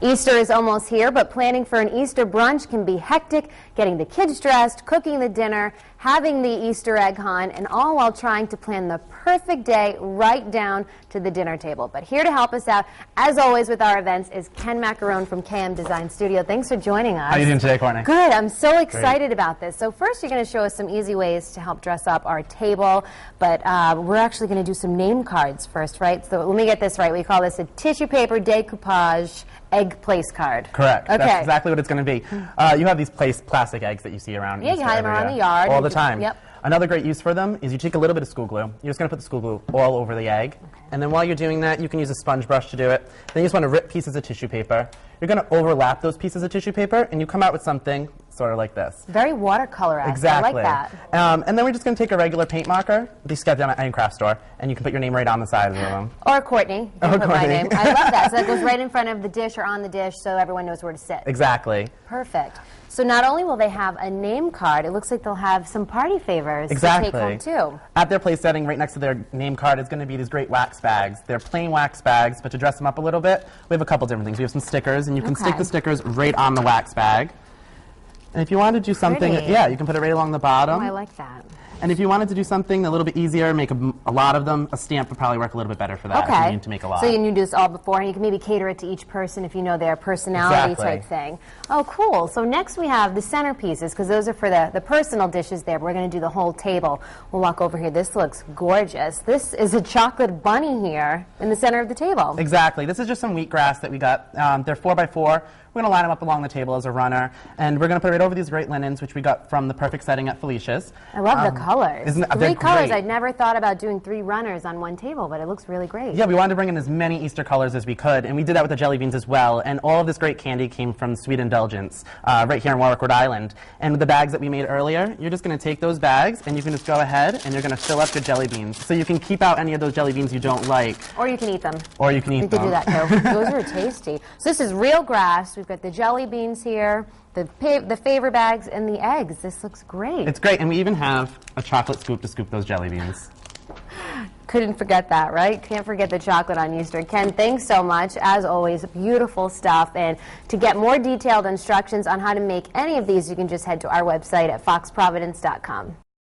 Easter is almost here, but planning for an Easter brunch can be hectic, getting the kids dressed, cooking the dinner, having the Easter egg hunt, and all while trying to plan the perfect day right down to the dinner table. But here to help us out, as always with our events, is Ken Macarone from KM Design Studio. Thanks for joining us. How are you doing today, Courtney? Good. I'm so excited about this. So first, you're going to show us some easy ways to help dress up our table, but we're actually going to do some name cards first, right? So let me get this right. We call this a tissue paper decoupage egg place card. Correct. Okay. That's exactly what it's going to be. You have these plastic eggs that you see around. Yeah, you hide them around the yard. All the time. Yep. Another great use for them is you take a little bit of school glue. You're just going to put the school glue all over the egg. Okay. And then while you're doing that, you can use a sponge brush to do it. Then you just want to rip pieces of tissue paper. You're going to overlap those pieces of tissue paper, and you come out with something sort of like this. Very watercolor-esque. Exactly. I like that. And then we're just going to take a regular paint marker, these get down at any craft store, and you can put your name right on the side of them. Or Courtney. You can put my name. I love that. So that goes right in front of the dish or on the dish so everyone knows where to sit. Exactly. Perfect. So not only will they have a name card, it looks like they'll have some party favors to take home too. At their place setting, right next to their name card is going to be these great wax bags. They're plain wax bags, but to dress them up a little bit, we have a couple different things. We have some stickers, and you can stick the stickers right on the wax bag. And if you want to do something, yeah, you can put it right along the bottom. Oh, I like that. And if you wanted to do something a little bit easier, make a lot of them, a stamp would probably work a little bit better for that. Okay. If you need to make a lot. So you can do this all before, and you can maybe cater it to each person if you know their personality type thing. Oh, cool. So next we have the centerpieces, because those are for the personal dishes there, but we're going to do the whole table. We'll walk over here. This looks gorgeous. This is a chocolate bunny here in the center of the table. Exactly. This is just some wheatgrass that we got. They're 4x4. We're going to line them up along the table as a runner, and we're going to put it right over these great linens, which we got from the Perfect Setting at Felicia's. I love the colors. Isn't it? Three colors. I'd never thought about doing 3 runners on one table, but it looks really great. Yeah, we wanted to bring in as many Easter colors as we could, and we did that with the jelly beans as well. And all of this great candy came from Sweet Indulgence right here in Warwick, Rhode Island. And with the bags that we made earlier, you're just going to take those bags, and you can just go ahead, and you're going to fill up your jelly beans. So you can keep out any of those jelly beans you don't like. Or you can eat them. Or you can eat them. You can do that, too. Those are tasty. So this is real grass. We've got the jelly beans here, the favor bags, and the eggs. This looks great. It's great, and we even have a chocolate scoop to scoop those jelly beans. Couldn't forget that, right? Can't forget the chocolate on Easter. Ken, thanks so much. As always, beautiful stuff. And to get more detailed instructions on how to make any of these, you can just head to our website at foxprovidence.com.